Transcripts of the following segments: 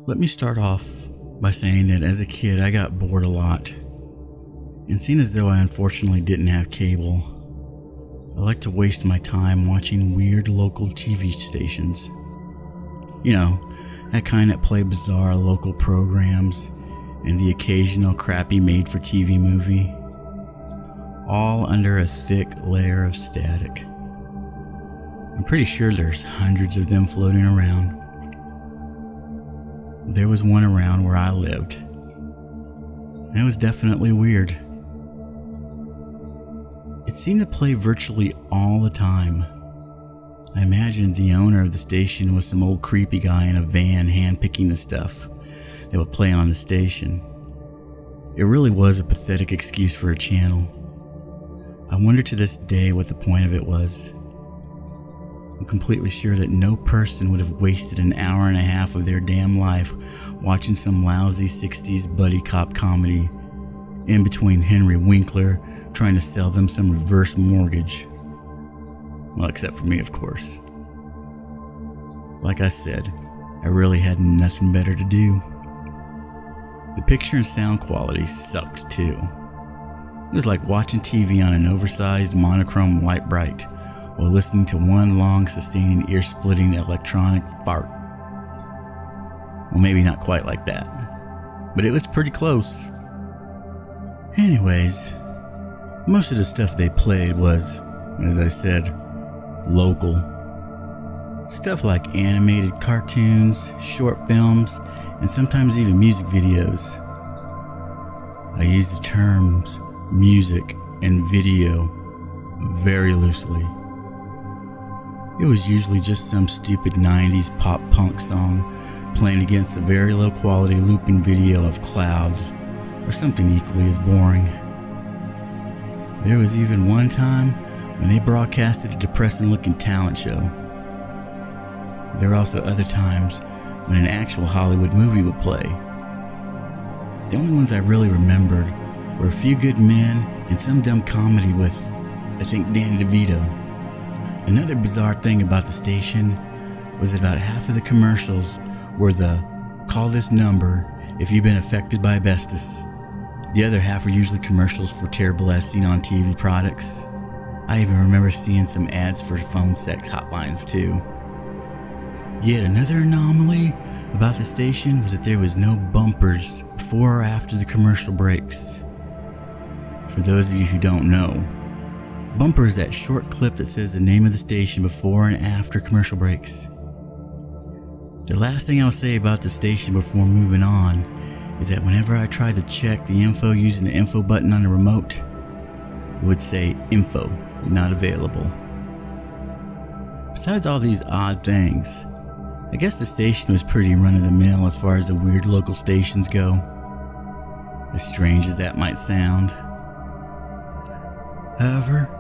Let me start off by saying that as a kid I got bored a lot, and seeing as though I unfortunately didn't have cable, I like to waste my time watching weird local TV stations. You know, that kind that play bizarre local programs and the occasional crappy made-for-TV movie, all under a thick layer of static. I'm pretty sure there's hundreds of them floating around. There was one around where I lived, and it was definitely weird. It seemed to play virtually all the time. I imagined the owner of the station was some old creepy guy in a van handpicking the stuff that would play on the station. It really was a pathetic excuse for a channel. I wonder to this day what the point of it was. I'm completely sure that no person would have wasted an hour and a half of their damn life watching some lousy 60s buddy cop comedy in between Henry Winkler trying to sell them some reverse mortgage. Well, except for me, of course. Like I said, I really had nothing better to do. The picture and sound quality sucked too. It was like watching TV on an oversized monochrome white bright while listening to one long sustaining ear-splitting electronic fart. Well, maybe not quite like that, but it was pretty close. Anyways, most of the stuff they played was, as I said, local. Stuff like animated cartoons, short films, and sometimes even music videos. I use the terms music and video very loosely. It was usually just some stupid 90s pop punk song playing against a very low quality looping video of clouds or something equally as boring. There was even one time when they broadcasted a depressing looking talent show. There were also other times when an actual Hollywood movie would play. The only ones I really remembered were A Few Good Men and some dumb comedy with, I think, Danny DeVito. Another bizarre thing about the station was that about half of the commercials were the "call this number if you've been affected by asbestos." The other half were usually commercials for terrible as seen on TV products. I even remember seeing some ads for phone sex hotlines too. Yet another anomaly about the station was that there was no bumpers before or after the commercial breaks. For those of you who don't know, bumper is that short clip that says the name of the station before and after commercial breaks. The last thing I'll say about the station before moving on is that whenever I tried to check the info using the info button on the remote, it would say info not available. Besides all these odd things, I guess the station was pretty run-of-the-mill as far as the weird local stations go, as strange as that might sound. However,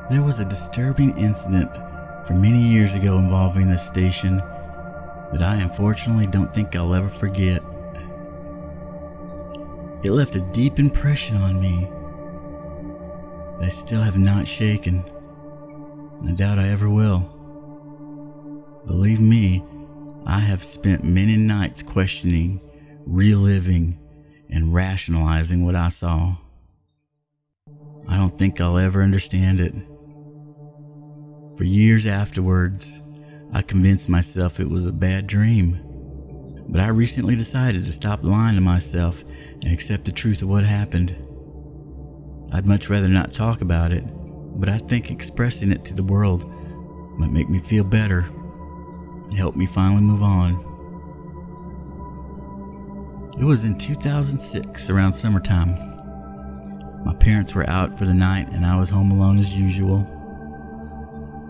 there was a disturbing incident from many years ago involving this station that I unfortunately don't think I'll ever forget. It left a deep impression on me that I still have not shaken, and I doubt I ever will. Believe me, I have spent many nights questioning, reliving, and rationalizing what I saw. I don't think I'll ever understand it. For years afterwards, I convinced myself it was a bad dream. But I recently decided to stop lying to myself and accept the truth of what happened. I'd much rather not talk about it, but I think expressing it to the world might make me feel better and help me finally move on. It was in 2006, around summertime. My parents were out for the night and I was home alone as usual.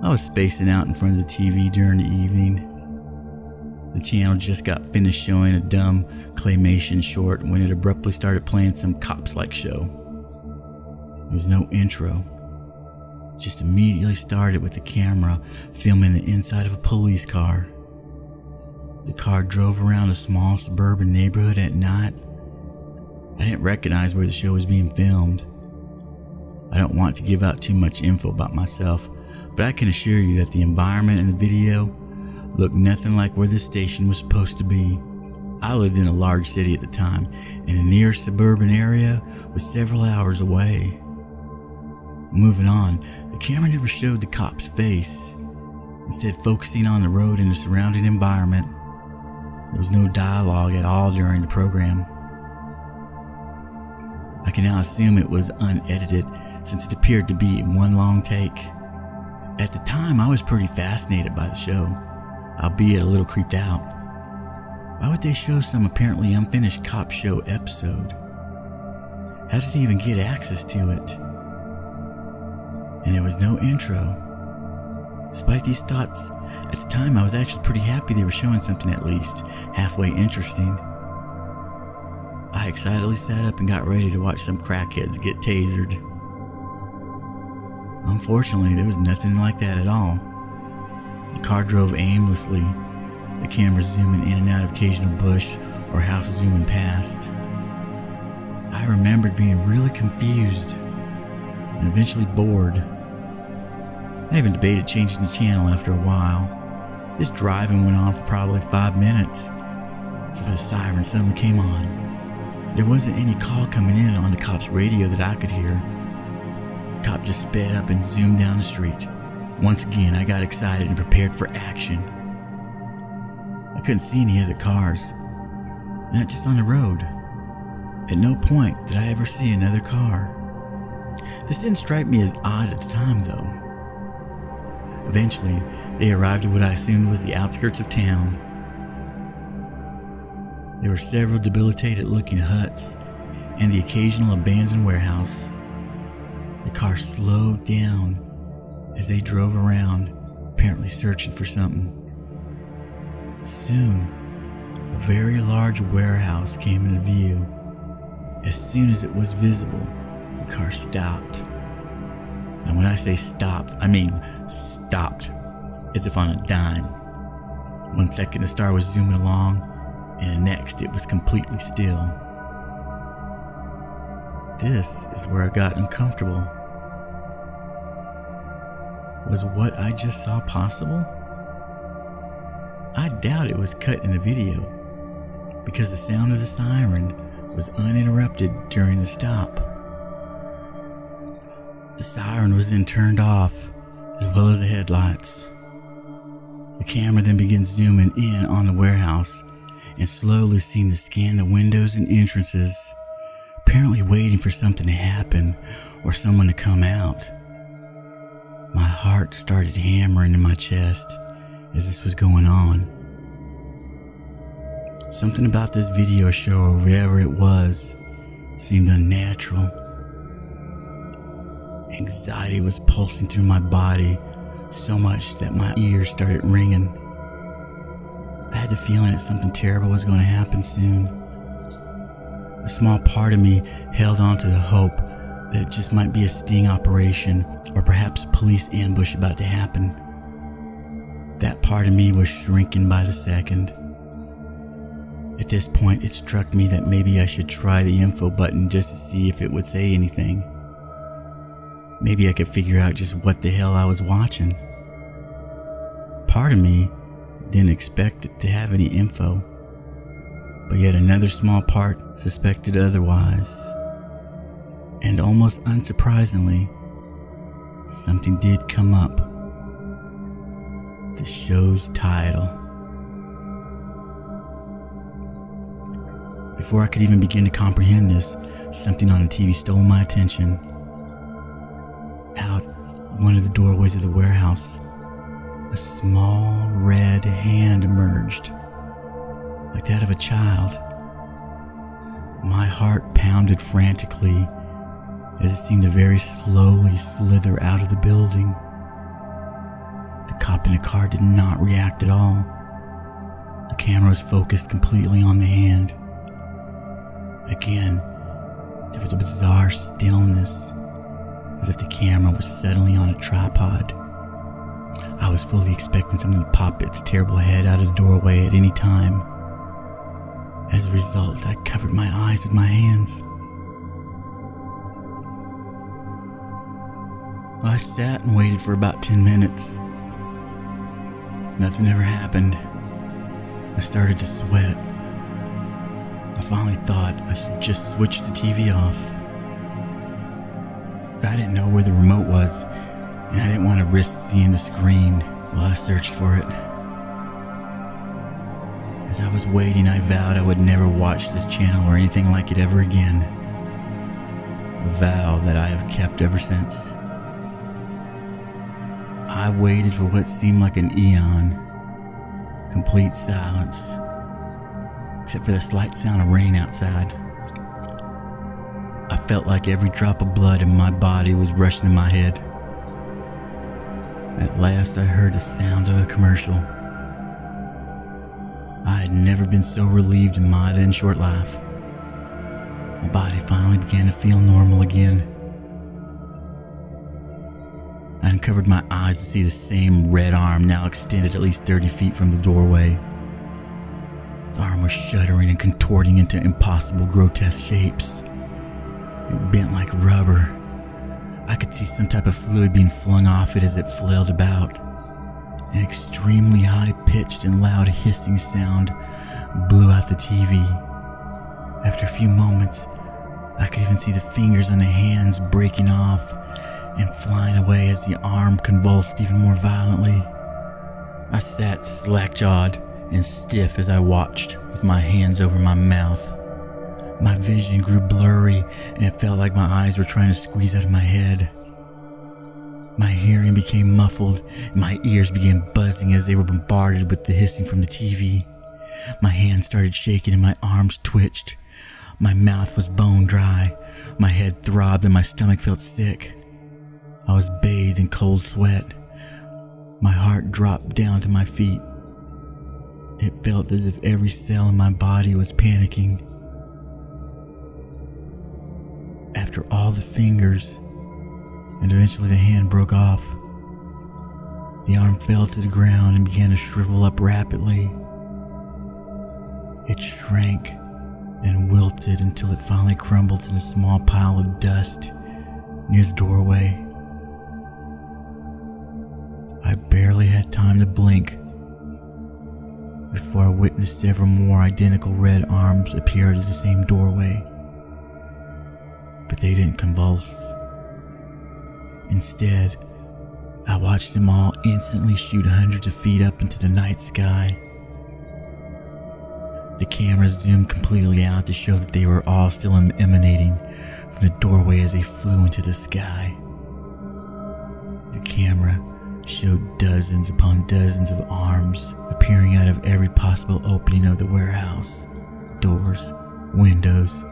I was spacing out in front of the TV during the evening. The channel just got finished showing a dumb claymation short when it abruptly started playing some cops-like show. There was no intro. It just immediately started with the camera filming the inside of a police car. The car drove around a small suburban neighborhood at night. I didn't recognize where the show was being filmed. I don't want to give out too much info about myself, but I can assure you that the environment in the video looked nothing like where this station was supposed to be. I lived in a large city at the time, and the nearest suburban area was several hours away. Moving on, the camera never showed the cop's face, instead focusing on the road and the surrounding environment. There was no dialogue at all during the program. I can now assume it was unedited, since it appeared to be in one long take. At the time, I was pretty fascinated by the show, albeit a little creeped out. Why would they show some apparently unfinished cop show episode? How did they even get access to it? And there was no intro. Despite these thoughts, at the time I was actually pretty happy they were showing something at least halfway interesting. I excitedly sat up and got ready to watch some crackheads get tasered. Unfortunately, there was nothing like that at all. The car drove aimlessly, the camera zooming in and out of occasional bush or house zooming past. I remembered being really confused and eventually bored. I even debated changing the channel after a while. This driving went on for probably 5 minutes before the siren suddenly came on. There wasn't any call coming in on the cop's radio that I could hear. The cop just sped up and zoomed down the street. Once again, I got excited and prepared for action. I couldn't see any other cars, not just on the road. At no point did I ever see another car. This didn't strike me as odd at the time, though. Eventually, they arrived at what I assumed was the outskirts of town. There were several debilitated-looking huts and the occasional abandoned warehouse. The car slowed down as they drove around, apparently searching for something. Soon, a very large warehouse came into view. As soon as it was visible, the car stopped. And when I say stopped, I mean stopped, as if on a dime. 1 second the star was zooming along, and the next it was completely still. This is where I got uncomfortable. Was what I just saw possible? I doubt it was cut in the video, because the sound of the siren was uninterrupted during the stop. The siren was then turned off, as well as the headlights. The camera then began zooming in on the warehouse and slowly seemed to scan the windows and entrances, apparently waiting for something to happen or someone to come out. My heart started hammering in my chest as this was going on. Something about this video show, or whatever it was, seemed unnatural. Anxiety was pulsing through my body so much that my ears started ringing. I had the feeling that something terrible was going to happen soon. A small part of me held on to the hope that it just might be a sting operation, or perhaps a police ambush about to happen. That part of me was shrinking by the second. At this point, it struck me that maybe I should try the info button just to see if it would say anything. Maybe I could figure out just what the hell I was watching. Part of me didn't expect it to have any info, but yet another small part suspected otherwise. And almost unsurprisingly, something did come up. The show's title. Before I could even begin to comprehend this, something on the TV stole my attention. Out one of the doorways of the warehouse, a small red hand emerged, like that of a child. My heart pounded frantically as it seemed to very slowly slither out of the building. The cop in the car did not react at all. The camera was focused completely on the hand. Again, there was a bizarre stillness, as if the camera was suddenly on a tripod. I was fully expecting something to pop its terrible head out of the doorway at any time. As a result, I covered my eyes with my hands. I sat and waited for about 10 minutes. Nothing ever happened. I started to sweat. I finally thought I should just switch the TV off. But I didn't know where the remote was, and I didn't want to risk seeing the screen while I searched for it. As I was waiting, I vowed I would never watch this channel or anything like it ever again. A vow that I have kept ever since. I waited for what seemed like an eon. Complete silence, except for the slight sound of rain outside. I felt like every drop of blood in my body was rushing to my head. At last I heard the sound of a commercial. I had never been so relieved in my then short life. My body finally began to feel normal again. I uncovered my eyes to see the same red arm now extended at least 30 feet from the doorway. The arm was shuddering and contorting into impossible, grotesque shapes. It bent like rubber. I could see some type of fluid being flung off it as it flailed about. An extremely high-pitched and loud hissing sound blew out the TV. After a few moments, I could even see the fingers on the hands breaking off and flying away as the arm convulsed even more violently. I sat slack-jawed and stiff as I watched, with my hands over my mouth. My vision grew blurry, and it felt like my eyes were trying to squeeze out of my head. My hearing became muffled, and my ears began buzzing as they were bombarded with the hissing from the TV. My hands started shaking and my arms twitched. My mouth was bone dry. My head throbbed and my stomach felt sick. I was bathed in cold sweat. My heart dropped down to my feet. It felt as if every cell in my body was panicking. After all the fingers, and eventually the hand broke off, the arm fell to the ground and began to shrivel up rapidly. It shrank and wilted until it finally crumbled in a small pile of dust near the doorway. I barely had time to blink before I witnessed several more identical red arms appear at the same doorway. But they didn't convulse. Instead, I watched them all instantly shoot hundreds of feet up into the night sky. The camera zoomed completely out to show that they were all still emanating from the doorway as they flew into the sky. The camera showed dozens upon dozens of arms appearing out of every possible opening of the warehouse, doors, windows,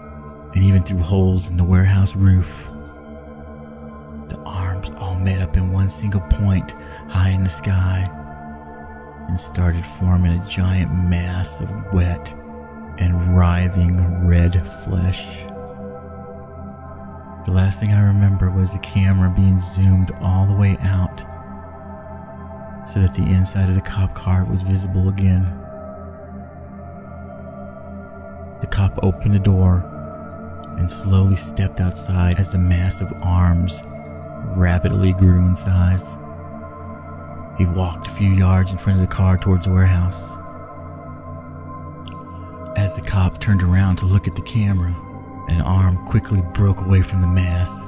and even through holes in the warehouse roof. The arms all met up in one single point high in the sky and started forming a giant mass of wet and writhing red flesh. The last thing I remember was the camera being zoomed all the way out so that the inside of the cop car was visible again. The cop opened the door and slowly stepped outside as the massive arms rapidly grew in size. He walked a few yards in front of the car towards the warehouse. As the cop turned around to look at the camera, an arm quickly broke away from the mass,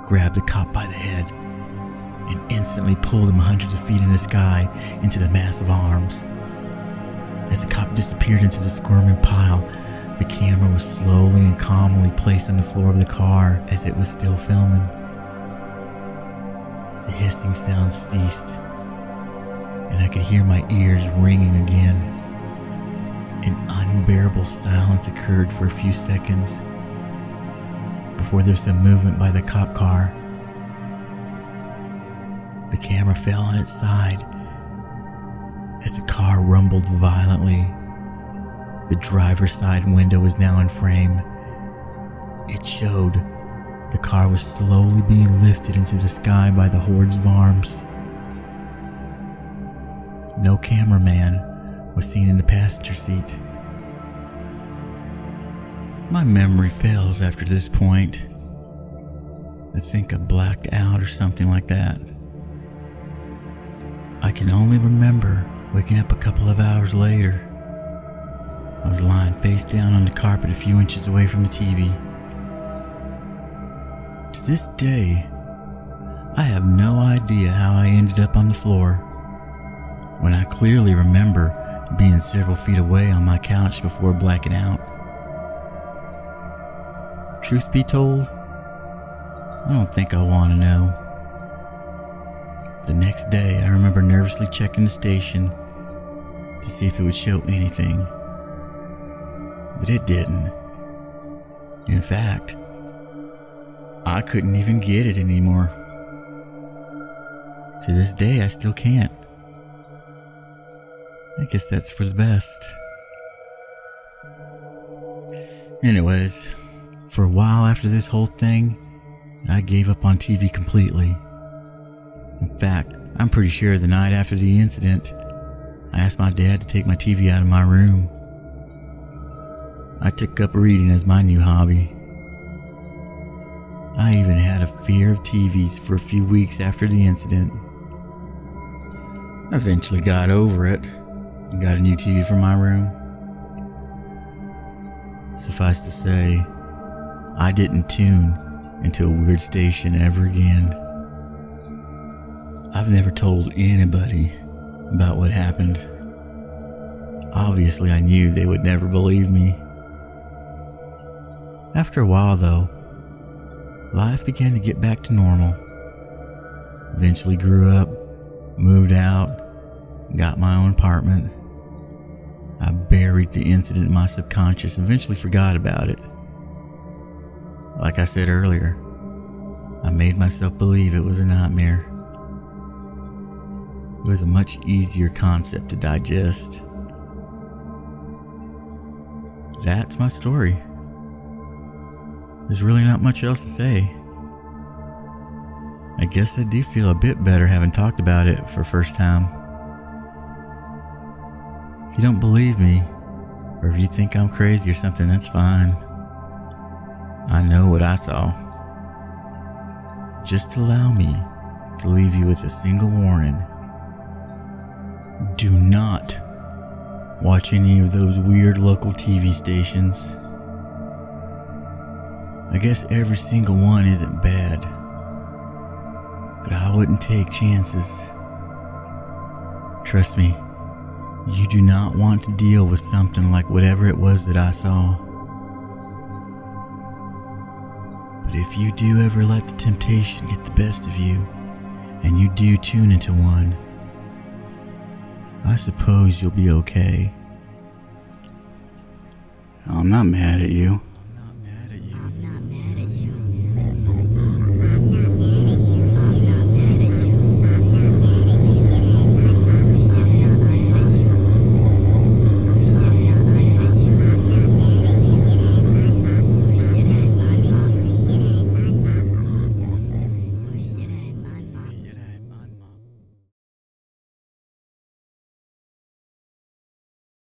grabbed the cop by the head, and instantly pulled him hundreds of feet in the sky into the massive arms. As the cop disappeared into the squirming pile, the camera was slowly and calmly placed on the floor of the car as it was still filming. The hissing sound ceased, and I could hear my ears ringing again. An unbearable silence occurred for a few seconds before there was some movement by the cop car. The camera fell on its side as the car rumbled violently. The driver's side window was now in frame. It showed the car was slowly being lifted into the sky by the hordes of arms. No cameraman was seen in the passenger seat. My memory fails after this point. I think I blacked out or something like that. I can only remember waking up a couple of hours later I was lying face down on the carpet a few inches away from the TV. To this day, I have no idea how I ended up on the floor, when I clearly remember being several feet away on my couch before blacking out. Truth be told, I don't think I want to know. The next day, I remember nervously checking the station to see if it would show anything, but it didn't. In fact, I couldn't even get it anymore. To this day, I still can't. I guess that's for the best. Anyways, for a while after this whole thing, I gave up on TV completely. In fact, I'm pretty sure the night after the incident, I asked my dad to take my TV out of my room. I took up reading as my new hobby. I even had a fear of TVs for a few weeks after the incident. I eventually got over it and got a new TV for my room. Suffice to say, I didn't tune into a weird station ever again. I've never told anybody about what happened. Obviously, I knew they would never believe me. After a while, though, life began to get back to normal. Eventually grew up, moved out, got my own apartment. I buried the incident in my subconscious and eventually forgot about it. Like I said earlier, I made myself believe it was a nightmare. It was a much easier concept to digest. That's my story. There's really not much else to say. I guess I do feel a bit better having talked about it for the first time. If you don't believe me, or if you think I'm crazy or something, that's fine. I know what I saw. Just allow me to leave you with a single warning. Do not watch any of those weird local TV stations. I guess every single one isn't bad, but I wouldn't take chances. Trust me, you do not want to deal with something like whatever it was that I saw. But if you do ever let the temptation get the best of you, and you do tune into one, I suppose you'll be okay. I'm not mad at you.